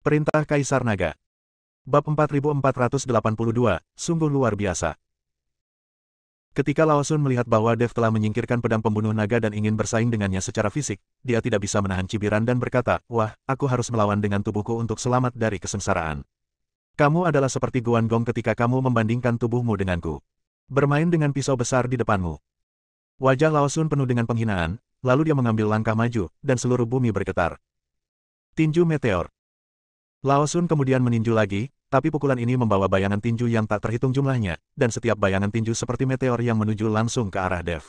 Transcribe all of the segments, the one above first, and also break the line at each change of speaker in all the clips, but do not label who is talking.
Perintah Kaisar Naga. Bab 4482, sungguh luar biasa. Ketika Lao Sun melihat bahwa Dev telah menyingkirkan pedang pembunuh naga dan ingin bersaing dengannya secara fisik, dia tidak bisa menahan cibiran dan berkata, "Wah, aku harus melawan dengan tubuhku untuk selamat dari kesengsaraan. Kamu adalah seperti Guan Gong ketika kamu membandingkan tubuhmu denganku. Bermain dengan pisau besar di depanmu." Wajah Lao Sun penuh dengan penghinaan, lalu dia mengambil langkah maju, dan seluruh bumi bergetar. Tinju meteor. Lao Sun kemudian meninju lagi, tapi pukulan ini membawa bayangan tinju yang tak terhitung jumlahnya, dan setiap bayangan tinju seperti meteor yang menuju langsung ke arah Dev.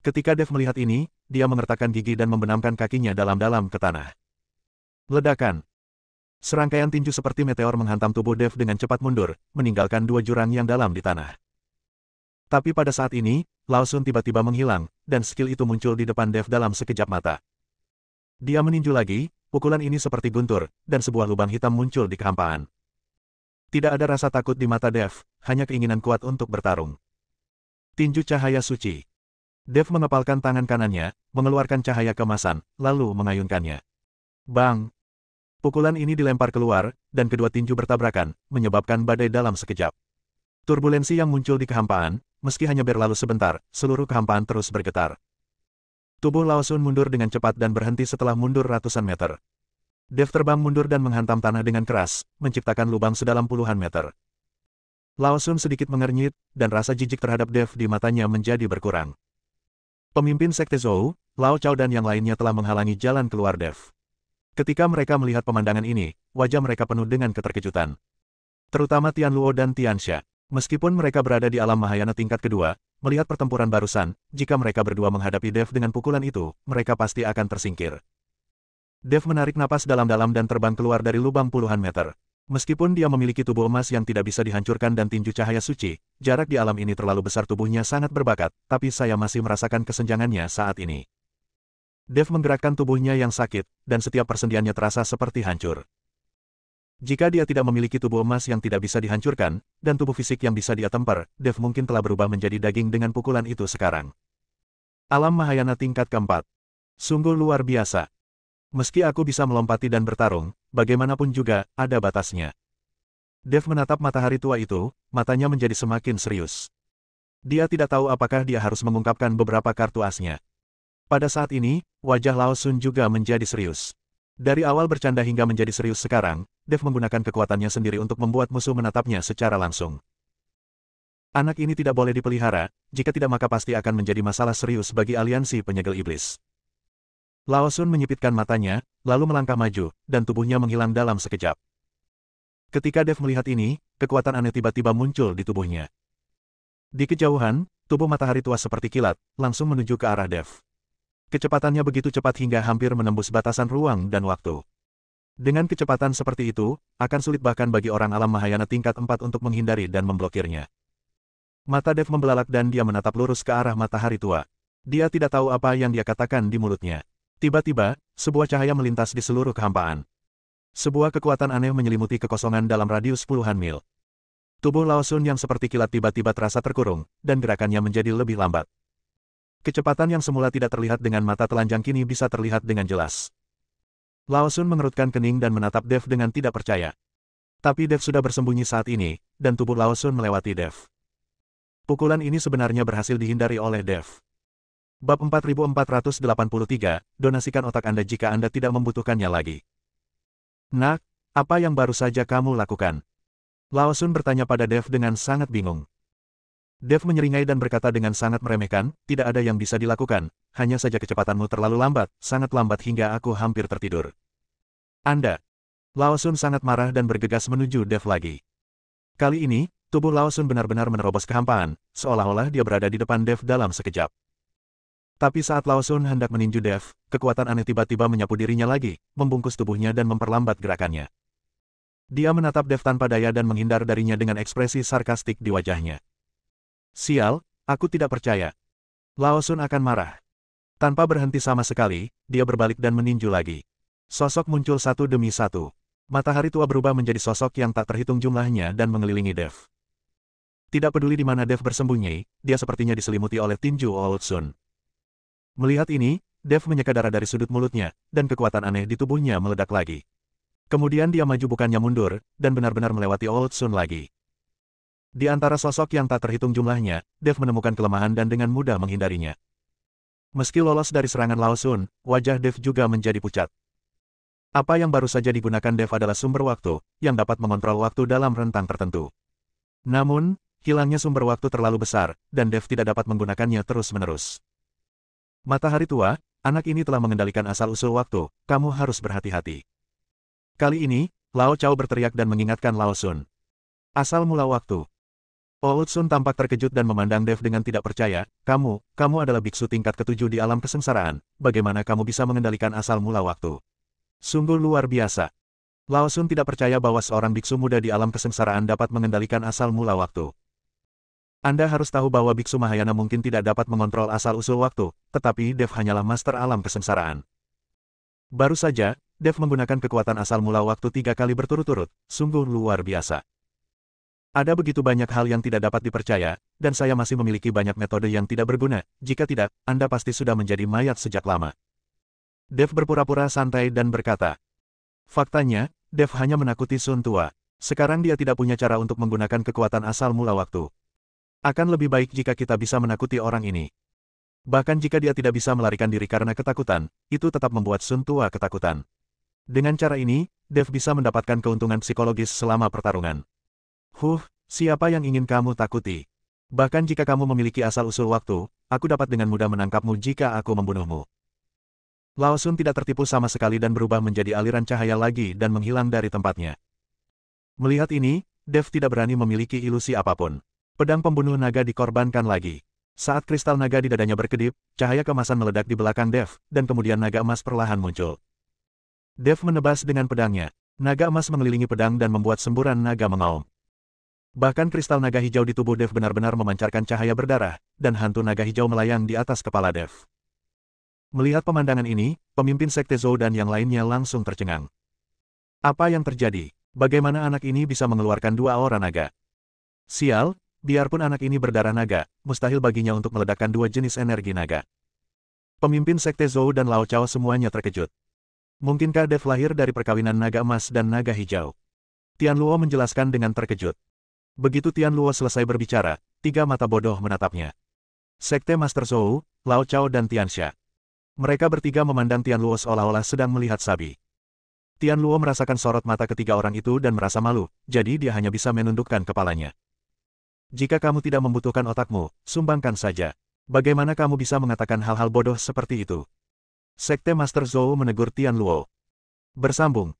Ketika Dev melihat ini, dia mengertakkan gigi dan membenamkan kakinya dalam-dalam ke tanah. Ledakan. Serangkaian tinju seperti meteor menghantam tubuh Dev dengan cepat mundur, meninggalkan dua jurang yang dalam di tanah. Tapi pada saat ini, Lao Sun tiba-tiba menghilang, dan skill itu muncul di depan Dev dalam sekejap mata. Dia meninju lagi, pukulan ini seperti guntur, dan sebuah lubang hitam muncul di kehampaan. Tidak ada rasa takut di mata Dev, hanya keinginan kuat untuk bertarung. Tinju cahaya suci. Dev mengepalkan tangan kanannya, mengeluarkan cahaya keemasan, lalu mengayunkannya. Bang! Pukulan ini dilempar keluar, dan kedua tinju bertabrakan, menyebabkan badai dalam sekejap. Turbulensi yang muncul di kehampaan, meski hanya berlalu sebentar, seluruh kehampaan terus bergetar. Tubuh Lao Sun mundur dengan cepat dan berhenti setelah mundur ratusan meter. Dev terbang mundur dan menghantam tanah dengan keras, menciptakan lubang sedalam puluhan meter. Lao Sun sedikit mengernyit, dan rasa jijik terhadap Dev di matanya menjadi berkurang. Pemimpin Sekte Zhou, Lao Chao dan yang lainnya telah menghalangi jalan keluar Dev. Ketika mereka melihat pemandangan ini, wajah mereka penuh dengan keterkejutan. Terutama Tian Luo dan Tian Xia. Meskipun mereka berada di alam Mahayana tingkat kedua, melihat pertempuran barusan, jika mereka berdua menghadapi Dev dengan pukulan itu, mereka pasti akan tersingkir. Dev menarik napas dalam-dalam dan terbang keluar dari lubang puluhan meter. Meskipun dia memiliki tubuh emas yang tidak bisa dihancurkan dan tinju cahaya suci, jarak di alam ini terlalu besar, tubuhnya sangat berbakat, tapi saya masih merasakan kesenjangannya saat ini. Dev menggerakkan tubuhnya yang sakit, dan setiap persendiannya terasa seperti hancur. Jika dia tidak memiliki tubuh emas yang tidak bisa dihancurkan, dan tubuh fisik yang bisa dia temper, Dev mungkin telah berubah menjadi daging dengan pukulan itu sekarang. Alam Mahayana tingkat keempat. Sungguh luar biasa. Meski aku bisa melompati dan bertarung, bagaimanapun juga, ada batasnya. Dev menatap matahari tua itu, matanya menjadi semakin serius. Dia tidak tahu apakah dia harus mengungkapkan beberapa kartu asnya. Pada saat ini, wajah Lao Sun juga menjadi serius. Dari awal bercanda hingga menjadi serius sekarang, Dev menggunakan kekuatannya sendiri untuk membuat musuh menatapnya secara langsung. Anak ini tidak boleh dipelihara, jika tidak maka pasti akan menjadi masalah serius bagi aliansi penyegel iblis. Lao Sun menyipitkan matanya, lalu melangkah maju, dan tubuhnya menghilang dalam sekejap. Ketika Dev melihat ini, kekuatan aneh tiba-tiba muncul di tubuhnya. Di kejauhan, tubuh matahari tua seperti kilat, langsung menuju ke arah Dev. Kecepatannya begitu cepat hingga hampir menembus batasan ruang dan waktu. Dengan kecepatan seperti itu, akan sulit bahkan bagi orang alam Mahayana tingkat 4 untuk menghindari dan memblokirnya. Mata Dev membelalak dan dia menatap lurus ke arah matahari tua. Dia tidak tahu apa yang dia katakan di mulutnya. Tiba-tiba, sebuah cahaya melintas di seluruh kehampaan. Sebuah kekuatan aneh menyelimuti kekosongan dalam radius puluhan mil. Tubuh Lao Sun yang seperti kilat tiba-tiba terasa terkurung, dan gerakannya menjadi lebih lambat. Kecepatan yang semula tidak terlihat dengan mata telanjang kini bisa terlihat dengan jelas. Lao Sun mengerutkan kening dan menatap Dev dengan tidak percaya. Tapi Dev sudah bersembunyi saat ini, dan tubuh Lao Sun melewati Dev. Pukulan ini sebenarnya berhasil dihindari oleh Dev. Bab 4483, donasikan otak Anda jika Anda tidak membutuhkannya lagi. Nak, apa yang baru saja kamu lakukan? Lao Sun bertanya pada Dev dengan sangat bingung. Dev menyeringai dan berkata dengan sangat meremehkan, tidak ada yang bisa dilakukan, hanya saja kecepatanmu terlalu lambat, sangat lambat hingga aku hampir tertidur. Anda. Lao Sun sangat marah dan bergegas menuju Dev lagi. Kali ini, tubuh Lao Sun benar-benar menerobos kehampaan, seolah-olah dia berada di depan Dev dalam sekejap. Tapi saat Lao Sun hendak meninju Dev, kekuatan aneh tiba-tiba menyapu dirinya lagi, membungkus tubuhnya dan memperlambat gerakannya. Dia menatap Dev tanpa daya dan menghindar darinya dengan ekspresi sarkastik di wajahnya. Sial, aku tidak percaya. Lao Sun akan marah. Tanpa berhenti sama sekali, dia berbalik dan meninju lagi. Sosok muncul satu demi satu. Matahari tua berubah menjadi sosok yang tak terhitung jumlahnya dan mengelilingi Dev. Tidak peduli di mana Dev bersembunyi, dia sepertinya diselimuti oleh tinju Old Sun. Melihat ini, Dev menyeka darah dari sudut mulutnya, dan kekuatan aneh di tubuhnya meledak lagi. Kemudian dia maju bukannya mundur, dan benar-benar melewati Old Sun lagi. Di antara sosok yang tak terhitung jumlahnya, Dev menemukan kelemahan dan dengan mudah menghindarinya. Meski lolos dari serangan Lao Sun, wajah Dev juga menjadi pucat. Apa yang baru saja digunakan Dev adalah sumber waktu, yang dapat mengontrol waktu dalam rentang tertentu. Namun, hilangnya sumber waktu terlalu besar, dan Dev tidak dapat menggunakannya terus-menerus. Matahari tua, anak ini telah mengendalikan asal-usul waktu, kamu harus berhati-hati. Kali ini, Lao Chao berteriak dan mengingatkan Lao Sun. Asal mula waktu. Old Sun tampak terkejut dan memandang Dev dengan tidak percaya, kamu adalah biksu tingkat ketujuh di alam kesengsaraan, bagaimana kamu bisa mengendalikan asal mula waktu? Sungguh luar biasa. Lao Sun tidak percaya bahwa seorang biksu muda di alam kesengsaraan dapat mengendalikan asal mula waktu. Anda harus tahu bahwa biksu Mahayana mungkin tidak dapat mengontrol asal-usul waktu, tetapi Dev hanyalah master alam kesengsaraan. Baru saja, Dev menggunakan kekuatan asal mula waktu 3 kali berturut-turut, sungguh luar biasa. Ada begitu banyak hal yang tidak dapat dipercaya, dan saya masih memiliki banyak metode yang tidak berguna, jika tidak, Anda pasti sudah menjadi mayat sejak lama. Dev berpura-pura santai dan berkata. Faktanya, Dev hanya menakuti Sun Tua. Sekarang dia tidak punya cara untuk menggunakan kekuatan asal mula waktu. Akan lebih baik jika kita bisa menakuti orang ini. Bahkan jika dia tidak bisa melarikan diri karena ketakutan, itu tetap membuat Sun Tua ketakutan. Dengan cara ini, Dev bisa mendapatkan keuntungan psikologis selama pertarungan. Siapa yang ingin kamu takuti? Bahkan jika kamu memiliki asal-usul waktu, aku dapat dengan mudah menangkapmu jika aku membunuhmu. Lao Sun tidak tertipu sama sekali dan berubah menjadi aliran cahaya lagi dan menghilang dari tempatnya. Melihat ini, Dev tidak berani memiliki ilusi apapun. Pedang pembunuh naga dikorbankan lagi. Saat kristal naga di dadanya berkedip, cahaya kemasan meledak di belakang Dev, dan kemudian naga emas perlahan muncul. Dev menebas dengan pedangnya. Naga emas mengelilingi pedang dan membuat semburan naga mengaum. Bahkan kristal naga hijau di tubuh Dev benar-benar memancarkan cahaya berdarah, dan hantu naga hijau melayang di atas kepala Dev. Melihat pemandangan ini, pemimpin Sekte Zhou dan yang lainnya langsung tercengang. Apa yang terjadi? Bagaimana anak ini bisa mengeluarkan 2 aura naga? Sial, biarpun anak ini berdarah naga, mustahil baginya untuk meledakkan 2 jenis energi naga. Pemimpin Sekte Zhou dan Lao Chao semuanya terkejut. Mungkinkah Dev lahir dari perkawinan naga emas dan naga hijau? Tian Luo menjelaskan dengan terkejut. Begitu Tian Luo selesai berbicara, 3 mata bodoh menatapnya. Sekte Master Zhou, Lao Chao dan Tian Xia. Mereka bertiga memandang Tian Luo seolah-olah sedang melihat sapi. Tian Luo merasakan sorot mata ketiga orang itu dan merasa malu, jadi dia hanya bisa menundukkan kepalanya. Jika kamu tidak membutuhkan otakmu, sumbangkan saja. Bagaimana kamu bisa mengatakan hal-hal bodoh seperti itu? Sekte Master Zhou menegur Tian Luo. Bersambung.